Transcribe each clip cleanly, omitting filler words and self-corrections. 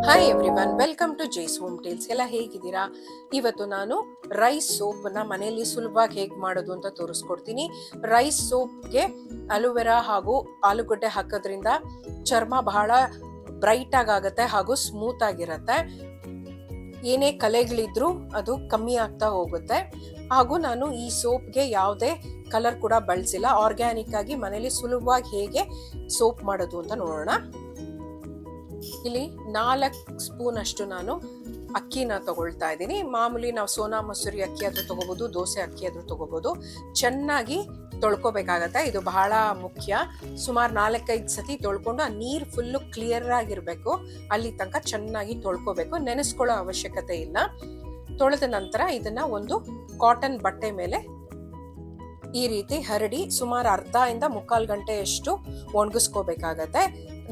Hi everyone, welcome to Jai's home tales. ಎಲ್ಲ ಹೇಗಿದ್ದೀರಾ? ಇವತ್ತು ನಾನು ರೈಸ್ ಸೋಪ್ನ ಮನೆಯಲ್ಲಿ ಸುಲಭವಾಗಿ ಹೇಗೆ ಮಾಡೋದು ಅಂತ ತೋರಿಸ್ಕೊಡ್ತೀನಿ. ರೈಸ್ ಸೋಪ್ಗೆ ಅಲೋವೆರಾ ಹಾಗೂ ಆಲೂಗಡ್ಡೆ ಹಾಕೋದ್ರಿಂದ ಚರ್ಮ ಬಹಳ ಬ್ರೈಟ್ ಆಗುತ್ತೆ ಹಾಗೂ ಸ್ಮೂತ್ ಆಗಿರುತ್ತೆ. ಏನೇ ಕಲೆಗಳಿದ್ರೂ ಅದು ಕಮ್ಮಿ ಆಗ್ತಾ ಹೋಗುತ್ತೆ. ಹಾಗೂ ನಾನು ಈ ಸೋಪ್ಗೆ ಯಾವುದೇ ಕಲರ್ ಕೂಡ ಬಳಸಿಲ್ಲ. ಆರ್ಗ್ಯಾನಿಕ್ ಆಗಿ ಮನೇಲಿ ಸುಲಭವಾಗಿ ಹೇಗೆ ಸೋಪ್ ಮಾಡೋದು ಅಂತ ನೋಡೋಣ. ಇಲ್ಲಿ 4 ಸ್ಪೂನ್ ಅಷ್ಟು ನಾನು ಅಕ್ಕಿನ ತಗೊಳ್ತಾ ಇದ್ದೀನಿ. ಮಾಮೂಲಿ ನಾವು ಸೋನಾ ಮಸೂರಿ ಅಕ್ಕಿ ಆದ್ರೂ ತಗೋಬಹುದು, ದೋಸೆ ಅಕ್ಕಿ ಆದ್ರೂ ತಗೋಬಹುದು. ಚೆನ್ನಾಗಿ ತೊಳ್ಕೊಬೇಕಾಗತ್ತೆ, ಇದು ಬಹಳ ಮುಖ್ಯ. ಸುಮಾರು 4-5 ಸತಿ ತೊಳ್ಕೊಂಡು ಆ ನೀರು ಫುಲ್ಲು ಕ್ಲಿಯರ್ ಆಗಿರ್ಬೇಕು, ಅಲ್ಲಿ ತನಕ ಚೆನ್ನಾಗಿ ತೊಳ್ಕೊಬೇಕು. ನೆನೆಸ್ಕೊಳ್ಳೋ ಅವಶ್ಯಕತೆ ಇಲ್ಲ. ತೊಳೆದ ನಂತರ ಇದನ್ನ ಒಂದು ಕಾಟನ್ ಬಟ್ಟೆ ಮೇಲೆ ಈ ರೀತಿ ಹರಡಿ ಸುಮಾರು ಅರ್ಧ ಇಂದ 3/4 ಗಂಟೆಯಷ್ಟು ಒಣಗಿಸ್ಕೋಬೇಕಾಗತ್ತೆ.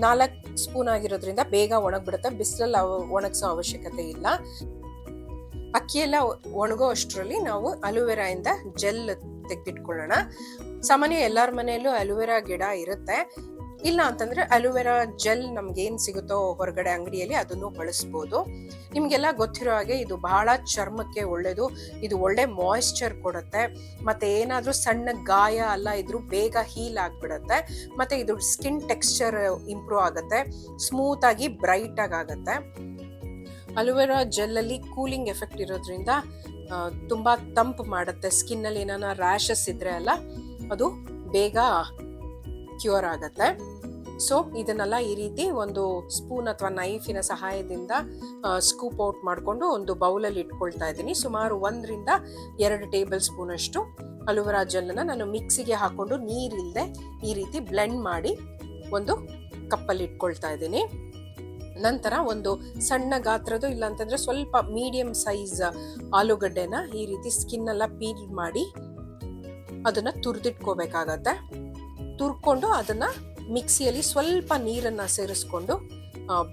4 ಸ್ಪೂನ್ ಆಗಿರೋದ್ರಿಂದ ಬೇಗ ಒಣಗ್ಬಿಡುತ್ತೆ, ಬಿಸಿಲಲ್ಲಿ ಒಣಗಿಸೋ ಅವಶ್ಯಕತೆ ಇಲ್ಲ. ಅಕ್ಕಿ ಎಲ್ಲ ಒಣಗೋ ಅಷ್ಟರಲ್ಲಿ ನಾವು ಅಲೋವೆರಾ ಇಂದ ಜೆಲ್ ತೆಗೆದಿಟ್ಕೊಳ್ಳೋಣ. ಸಾಮಾನ್ಯ ಎಲ್ಲರ ಮನೆಯಲ್ಲೂ ಅಲೋವೆರಾ ಗಿಡ ಇರುತ್ತೆ. ಇಲ್ಲ ಅಂತಂದ್ರೆ ಅಲೋವೆರಾ ಜೆಲ್ ನಮ್ಗೆ ಏನ್ ಸಿಗುತ್ತೋ ಹೊರಗಡೆ ಅಂಗಡಿಯಲ್ಲಿ ಅದನ್ನು ಬಳಸ್ಬೋದು. ನಿಮ್ಗೆಲ್ಲ ಗೊತ್ತಿರೋ ಹಾಗೆ ಇದು ಬಹಳ ಚರ್ಮಕ್ಕೆ ಒಳ್ಳೇದು. ಇದು ಒಳ್ಳೆ ಮಾಯಿಶ್ಚರ್ ಕೊಡುತ್ತೆ. ಮತ್ತೆ ಏನಾದ್ರೂ ಸಣ್ಣ ಗಾಯ ಅಲ್ಲ ಇದ್ರೂ ಬೇಗ ಹೀಲ್ ಆಗ್ಬಿಡುತ್ತೆ. ಮತ್ತೆ ಇದು ಸ್ಕಿನ್ ಟೆಕ್ಸ್ಚರ್ ಇಂಪ್ರೂವ್ ಆಗುತ್ತೆ, ಸ್ಮೂತ್ ಆಗಿ ಬ್ರೈಟ್ ಆಗುತ್ತೆ. ಅಲೋವೆರಾ ಜೆಲ್ ಅಲ್ಲಿ ಕೂಲಿಂಗ್ ಎಫೆಕ್ಟ್ ಇರೋದ್ರಿಂದ ತುಂಬಾ ತಂಪು ಮಾಡುತ್ತೆ. ಸ್ಕಿನ್ ಅಲ್ಲಿ ಏನಾನ ರ್ಯಾಷಸ್ ಇದ್ರೆ ಅಲ್ಲ ಅದು ಬೇಗ ಕ್ಯೂರ್ ಆಗತ್ತೆ. ಸೊ ಇದನ್ನೆಲ್ಲ ಈ ರೀತಿ ಒಂದು ಸ್ಪೂನ್ ಅಥವಾ ನೈಫಿನ ಸಹಾಯದಿಂದ ಸ್ಕೂಪ್ ಔಟ್ ಮಾಡಿಕೊಂಡು ಒಂದು ಬೌಲಲ್ಲಿ ಇಟ್ಕೊಳ್ತಾ ಇದ್ದೀನಿ. ಸುಮಾರು 1 to 2 ಟೇಬಲ್ ಸ್ಪೂನ್ ಅಷ್ಟು ಅಲೋವೆರಾ ಜೆಲ್ನ ನಾನು ಮಿಕ್ಸಿಗೆ ಹಾಕೊಂಡು ನೀರಿಲ್ಲದೆ ಈ ರೀತಿ ಬ್ಲೆಂಡ್ ಮಾಡಿ ಒಂದು ಕಪ್ಪಲ್ಲಿ ಇಟ್ಕೊಳ್ತಾ ಇದ್ದೀನಿ. ನಂತರ ಒಂದು ಸಣ್ಣ ಗಾತ್ರದ್ದು ಇಲ್ಲ ಅಂತಂದ್ರೆ ಸ್ವಲ್ಪ ಮೀಡಿಯಂ ಸೈಜ್ ಆಲೂಗಡ್ಡೆನ ಈ ರೀತಿ ಸ್ಕಿನ್ ಎಲ್ಲ ಪೀಲ್ ಮಾಡಿ ಅದನ್ನ ತುರಿದಿಟ್ಕೋಬೇಕಾಗತ್ತೆ. ತುರ್ಕೊಂಡು ಅದನ್ನ ಮಿಕ್ಸಿಯಲ್ಲಿ ಸ್ವಲ್ಪ ನೀರನ್ನ ಸೇರಿಸ್ಕೊಂಡು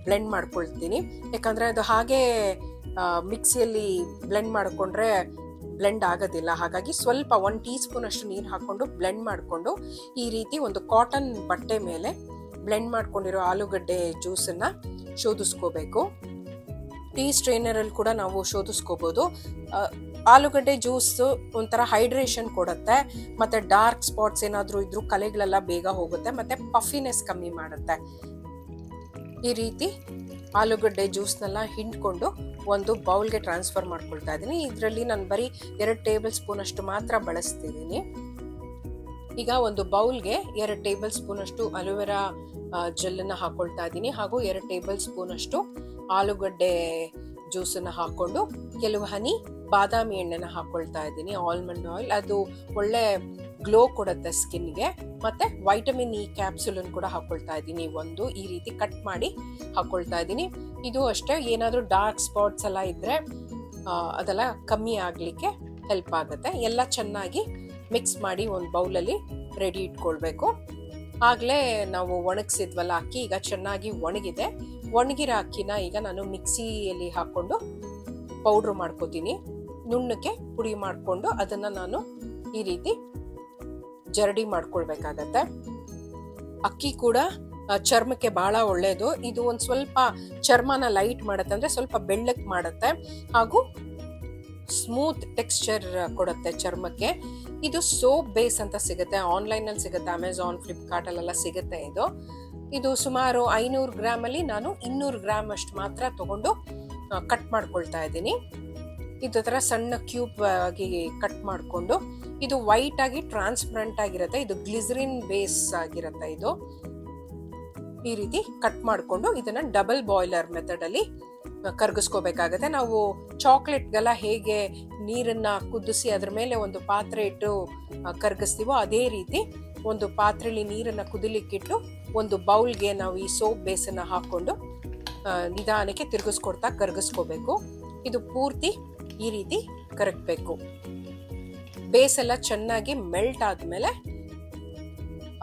ಬ್ಲೆಂಡ್ ಮಾಡ್ಕೊಳ್ತೀನಿ. ಯಾಕಂದ್ರೆ ಅದು ಹಾಗೆ ಮಿಕ್ಸಿಯಲ್ಲಿ ಬ್ಲೆಂಡ್ ಮಾಡ್ಕೊಂಡ್ರೆ ಬ್ಲೆಂಡ್ ಆಗೋದಿಲ್ಲ. ಹಾಗಾಗಿ ಸ್ವಲ್ಪ 1 ಟೀ ಸ್ಪೂನ್ ಅಷ್ಟು ನೀರು ಹಾಕೊಂಡು ಬ್ಲೆಂಡ್ ಮಾಡಿಕೊಂಡು ಈ ರೀತಿ ಒಂದು ಕಾಟನ್ ಬಟ್ಟೆ ಮೇಲೆ ಬ್ಲೆಂಡ್ ಮಾಡ್ಕೊಂಡಿರೋ ಆಲೂಗಡ್ಡೆ ಜ್ಯೂಸನ್ನ ಶೋಧಿಸ್ಕೋಬೇಕು. ಟೀ ಸ್ಟ್ರೈನರ್ ಅಲ್ಲಿ ಕೂಡ ನಾವು ಶೋಧಿಸ್ಕೋಬಹುದು. ಆಲೂಗಡ್ಡೆ ಜ್ಯೂಸ್ ಒಂಥರ ಹೈಡ್ರೇಷನ್ ಕೊಡುತ್ತೆ, ಮತ್ತೆ ಡಾರ್ಕ್ ಸ್ಪಾಟ್ಸ್ ಏನಾದ್ರೂ ಇದ್ರೂ ಕಲೆಗಳೆಲ್ಲ ಬೇಗ ಹೋಗುತ್ತೆ, ಮತ್ತೆ ಪಫಿನೆಸ್ ಕಮ್ಮಿ ಮಾಡುತ್ತೆ. ಈ ರೀತಿ ಆಲೂಗಡ್ಡೆ ಜ್ಯೂಸ್ನೆಲ್ಲ ಹಿಂಡ್ಕೊಂಡು ಒಂದು ಬೌಲ್ಗೆ ಟ್ರಾನ್ಸ್ಫರ್ ಮಾಡ್ಕೊಳ್ತಾ ಇದ್ದೀನಿ. ಇದರಲ್ಲಿ ನಾನು ಬರೀ 2 ಟೇಬಲ್ ಸ್ಪೂನ್ ಅಷ್ಟು ಮಾತ್ರ ಬಳಸ್ತಿದ್ದೀನಿ. ಈಗ ಒಂದು ಬೌಲ್ಗೆ 2 ಟೇಬಲ್ ಸ್ಪೂನ್ ಅಷ್ಟು ಅಲೋವೆರಾ ಜೆಲ್ಲನ್ನ ಹಾಕೊಳ್ತಾ ಇದ್ದೀನಿ ಹಾಗೂ 2 ಟೇಬಲ್ ಸ್ಪೂನ್ ಅಷ್ಟು ಆಲೂಗಡ್ಡೆ ಜ್ಯೂಸನ್ನ ಹಾಕೊಂಡು ಕೆಲವು ಹನಿ ಬಾದಾಮಿ ಎಣ್ಣೆನ ಹಾಕೊಳ್ತಾ ಇದ್ದೀನಿ, ಆಲ್ಮಂಡ್ ಆಯಿಲ್. ಅದು ಒಳ್ಳೆ ಗ್ಲೋ ಕೊಡುತ್ತೆ ಸ್ಕಿನ್ಗೆ. ಮತ್ತೆ ವೈಟಮಿನ್ ಇ ಕ್ಯಾಪ್ಸುಲ್ ಕೂಡ ಹಾಕೊಳ್ತಾ ಇದ್ದೀನಿ. ಒಂದು ಈ ರೀತಿ ಕಟ್ ಮಾಡಿ ಹಾಕೊಳ್ತಾ ಇದ್ದೀನಿ. ಇದು ಅಷ್ಟೇ, ಏನಾದ್ರೂ ಡಾರ್ಕ್ ಸ್ಪಾಟ್ಸ್ ಎಲ್ಲ ಇದ್ರೆ ಅದೆಲ್ಲ ಕಮ್ಮಿ ಆಗ್ಲಿಕ್ಕೆ ಹೆಲ್ಪ್ ಆಗುತ್ತೆ. ಎಲ್ಲ ಚೆನ್ನಾಗಿ ಮಿಕ್ಸ್ ಮಾಡಿ ಒಂದು ಬೌಲಲ್ಲಿ ರೆಡಿ ಇಟ್ಕೊಳ್ಬೇಕು. ಆಗ್ಲೇ ನಾವು ಒಣಗಿಸಿದ್ವಲ್ಲ ಅಕ್ಕಿ, ಈಗ ಚೆನ್ನಾಗಿ ಒಣಗಿದೆ. ಒಣಗಿರೋ ಅಕ್ಕಿನ ಈಗ ನಾನು ಮಿಕ್ಸಿಯಲ್ಲಿ ಹಾಕೊಂಡು ಪೌಡ್ರ್ ಮಾಡ್ಕೋತೀನಿ. ನುಣ್ಣಕ್ಕೆ ಪುಡಿ ಮಾಡಿಕೊಂಡು ಅದನ್ನ ನಾನು ಈ ರೀತಿ ಜರಡಿ ಮಾಡ್ಕೊಳ್ಬೇಕಾಗತ್ತೆ. ಅಕ್ಕಿ ಕೂಡ ಚರ್ಮಕ್ಕೆ ಬಹಳ ಒಳ್ಳೇದು. ಇದು ಒಂದ್ ಸ್ವಲ್ಪ ಚರ್ಮನ ಲೈಟ್ ಮಾಡುತ್ತೆ, ಅಂದ್ರೆ ಸ್ವಲ್ಪ ಬೆಳ್ಳಕ್ ಮಾಡುತ್ತೆ ಹಾಗೂ ಸ್ಮೂತ್ ಟೆಕ್ಸ್ಚರ್ ಕೊಡುತ್ತೆ ಚರ್ಮಕ್ಕೆ. ಇದು ಸೋಪ್ ಬೇಸ್ ಅಂತ ಸಿಗುತ್ತೆ, ಆನ್ಲೈನ್ ಅಲ್ಲಿ ಸಿಗುತ್ತೆ, ಅಮೆಝಾನ್, ಫ್ಲಿಪ್ಕಾರ್ಟ್ ಅಲ್ಲೆಲ್ಲ ಸಿಗುತ್ತೆ. ಇದು ಸುಮಾರು 500 ಗ್ರಾಮ್ ಅಲ್ಲಿ ನಾನು 200 ಗ್ರಾಮ್ ಅಷ್ಟು ಮಾತ್ರ ತಗೊಂಡು ಕಟ್ ಮಾಡ್ಕೊಳ್ತಾ ಇದ್ದೀನಿ. ಇದು ತರ ಸಣ್ಣ ಕ್ಯೂಬ್ ಆಗಿ ಕಟ್ ಮಾಡಿಕೊಂಡು, ಇದು ವೈಟ್ ಆಗಿ ಟ್ರಾನ್ಸ್ಪರೆಂಟ್ ಆಗಿರುತ್ತೆ, ಇದು ಗ್ಲಿಸರಿನ್ ಬೇಸ್ ಆಗಿರುತ್ತೆ. ಇದು ಈ ರೀತಿ ಕಟ್ ಮಾಡಿಕೊಂಡು ಇದನ್ನ ಡಬಲ್ ಬಾಯ್ಲರ್ ಮೆಥಡ್ ಅಲ್ಲಿ ಕರ್ಗಿಸ್ಕೋಬೇಕಾಗತ್ತೆ. ನಾವು ಚಾಕ್ಲೇಟ್ಗೆಲ್ಲ ಹೇಗೆ ನೀರನ್ನ ಕುದಿಸಿ ಅದ್ರ ಮೇಲೆ ಒಂದು ಪಾತ್ರೆ ಇಟ್ಟು ಕರ್ಗಿಸ್ತೀವೋ ಅದೇ ರೀತಿ ಒಂದು ಪಾತ್ರೆಯಲ್ಲಿ ನೀರನ್ನ ಕುದಿಲಿಕ್ಕಿಟ್ಟು ಒಂದು ಬೌಲ್ಗೆ ನಾವು ಈ ಸೋಪ್ ಬೇಸನ್ನ ಹಾಕೊಂಡು ನಿಧಾನಕ್ಕೆ ತಿರುಗಿಸ್ಕೊಡ್ತಾ ಕರ್ಗಿಸ್ಕೋಬೇಕು. ಇದು ಪೂರ್ತಿ ಈ ರೀತಿ ಕರಗಬೇಕು. ಬೇಸ್ ಎಲ್ಲ ಚೆನ್ನಾಗಿ ಮೆಲ್ಟ್ ಆದ್ಮೇಲೆ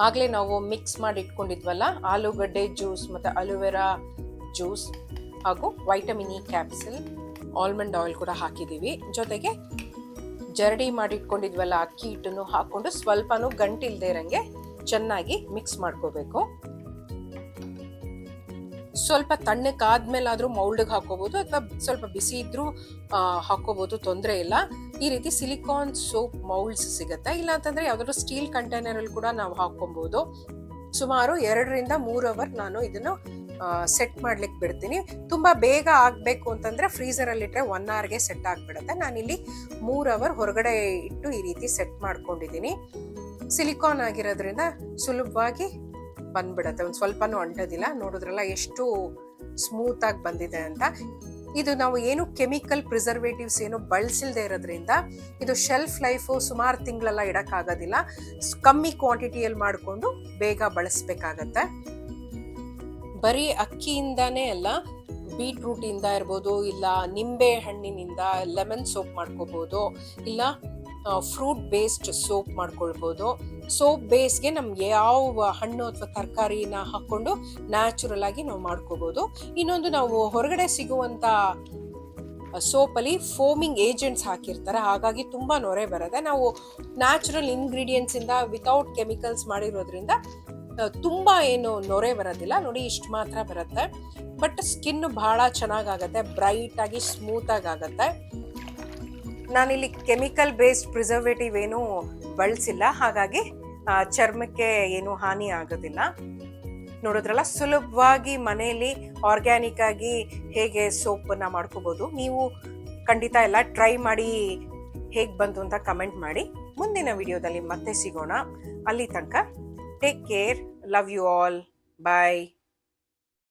ಆಗ್ಲೇ ನಾವು ಮಿಕ್ಸ್ ಮಾಡಿ ಇಟ್ಕೊಂಡಿದ್ವಲ್ಲ ಆಲೂಗಡ್ಡೆ ಜ್ಯೂಸ್ ಮತ್ತೆ ಅಲೋವೆರಾ ಜ್ಯೂಸ್ ಹಾಗೂ vitamin E capsule, almond oil ಕೂಡ ಹಾಕಿದೀವಿ. ಜೊತೆಗೆ ಜರಡಿ ಮಾಡಿ ಇಟ್ಕೊಂಡಿದ್ವಲ್ಲ ಅಕ್ಕಿ ಹಿಟ್ಟನ್ನು ಹಾಕೊಂಡು ಸ್ವಲ್ಪನೂ ಗಂಟಿಲ್ದೇ ಇರಂಗೆ ಚೆನ್ನಾಗಿ ಮಿಕ್ಸ್ ಮಾಡ್ಕೋಬೇಕು. ಸ್ವಲ್ಪ ತಣ್ಣಕ್ಕಾದ್ಮೇಲಾದ್ರೂ ಮೌಲ್ಡ್ಗೆ ಹಾಕೋಬಹುದು ಅಥವಾ ಸ್ವಲ್ಪ ಬಿಸಿ ಇದ್ರೂ ಹಾಕೋಬಹುದು, ತೊಂದರೆ ಇಲ್ಲ. ಈ ರೀತಿ ಸಿಲಿಕಾನ್ ಸೋಪ್ ಮೌಲ್ಡ್ಸ್ ಸಿಗುತ್ತೆ. ಇಲ್ಲ ಅಂತಂದ್ರೆ ಯಾವ್ದಾದ್ರು ಸ್ಟೀಲ್ ಕಂಟೈನರ್ ಅಲ್ಲಿ ಕೂಡ ನಾವು ಹಾಕೊಬಹುದು. ಸುಮಾರು 2 ರಿಂದ 3 ಅವರ್ ನಾನು ಇದನ್ನು ಸೆಟ್ ಮಾಡ್ಲಿಕ್ಕೆ ಬಿಡ್ತೀನಿ. ತುಂಬಾ ಬೇಗ ಆಗ್ಬೇಕು ಅಂತಂದ್ರೆ ಫ್ರೀಸರ್ ಅಲ್ಲಿ ಇಟ್ರೆ 1 ಅವರ್ಗೆ ಸೆಟ್ ಆಗ್ಬಿಡುತ್ತೆ. ನಾನಿಲ್ಲಿ 3 ಅವರ್ ಹೊರಗಡೆ ಇಟ್ಟು ಈ ರೀತಿ ಸೆಟ್ ಮಾಡ್ಕೊಂಡಿದ್ದೀನಿ. ಸಿಲಿಕಾನ್ ಆಗಿರೋದ್ರಿಂದ ಸುಲಭವಾಗಿ ಬಂದ್ಬಿಡತ್ತೆ, ಒಂದ್ ಸ್ವಲ್ಪನೂ ಅಂಟೋದಿಲ್ಲ. ನೋಡಿದ್ರಲ್ಲ ಎಷ್ಟು ಸ್ಮೂತ್ ಆಗಿ ಬಂದಿದೆ ಅಂತ. ಇದು ನಾವು ಏನು ಕೆಮಿಕಲ್ ಪ್ರಿಸರ್ವೇಟಿವ್ಸ್ ಏನು ಬಳಸಿಲ್ದೇ ಇರೋದ್ರಿಂದ ಇದು ಶೆಲ್ಫ್ ಲೈಫು ಸುಮಾರು ತಿಂಗಳೆಲ್ಲ ಇಡಕ್ಕಾಗೋದಿಲ್ಲ. ಕಮ್ಮಿ ಕ್ವಾಂಟಿಟಿಯಲ್ಲಿ ಮಾಡಿಕೊಂಡು ಬೇಗ ಬಳಸ್ಬೇಕಾಗತ್ತೆ. ಬರೀ ಅಕ್ಕಿಯಿಂದಾನೇ ಅಲ್ಲ, ಬೀಟ್ರೂಟ್ ಇಂದ ಇರ್ಬೋದು, ಇಲ್ಲ ನಿಂಬೆ ಹಣ್ಣಿನಿಂದ ಲೆಮನ್ ಸೋಪ್ ಮಾಡ್ಕೋಬಹುದು, ಇಲ್ಲ ಫ್ರೂಟ್ ಬೇಸ್ಡ್ ಸೋಪ್ ಮಾಡ್ಕೊಳ್ಬಹುದು. ಸೋಪ್ ಬೇಸ್ಗೆ ನಮ್ಗೆ ಯಾವ ಹಣ್ಣು ಅಥವಾ ತರಕಾರಿನ ಹಾಕೊಂಡು ನ್ಯಾಚುರಲ್ ಆಗಿ ನಾವು ಮಾಡ್ಕೋಬಹುದು. ಇನ್ನೊಂದು, ನಾವು ಹೊರಗಡೆ ಸಿಗುವಂತ ಸೋಪ್ ಅಲ್ಲಿ ಫೋಮಿಂಗ್ ಏಜೆಂಟ್ಸ್ ಹಾಕಿರ್ತಾರೆ, ಹಾಗಾಗಿ ತುಂಬಾ ನೊರೆ ಬರುತ್ತೆ. ನಾವು ನ್ಯಾಚುರಲ್ ಇಂಗ್ರೀಡಿಯೆಂಟ್ಸ್ ಇಂದ ವಿತೌಟ್ ಕೆಮಿಕಲ್ಸ್ ಮಾಡಿರೋದ್ರಿಂದ ತುಂಬಾ ಏನು ನೊರೆ ಬರೋದಿಲ್ಲ. ನೋಡಿ, ಇಷ್ಟು ಮಾತ್ರ ಬರುತ್ತೆ. ಬಟ್ ಸ್ಕಿನ್ ಬಹಳ ಚೆನ್ನಾಗಾಗತ್ತೆ, ಬ್ರೈಟ್ ಆಗಿ ಸ್ಮೂತ್ ಆಗತ್ತೆ. ನಾನಿಲ್ಲಿ ಕೆಮಿಕಲ್ ಬೇಸ್ಡ್ ಪ್ರಿಸರ್ವೇಟಿವ್ ಏನು ಬಳಸಿಲ್ಲ, ಹಾಗಾಗಿ ಚರ್ಮಕ್ಕೆ ಏನು ಹಾನಿ ಆಗೋದಿಲ್ಲ. ನೋಡಿದ್ರಲ್ಲ, ಸುಲಭವಾಗಿ ಮನೆಯಲ್ಲಿ ಆರ್ಗ್ಯಾನಿಕ್ ಆಗಿ ಹೇಗೆ ಸೋಪನ್ನ ಮಾಡ್ಕೋಬಹುದು. ನೀವು ಖಂಡಿತ ಎಲ್ಲ ಟ್ರೈ ಮಾಡಿ ಹೇಗೆ ಬಂತು ಅಂತ ಕಮೆಂಟ್ ಮಾಡಿ. ಮುಂದಿನ ವಿಡಿಯೋದಲ್ಲಿ ಮತ್ತೆ ಸಿಗೋಣ. ಅಲ್ಲಿ ತನಕ take care, love you all, bye.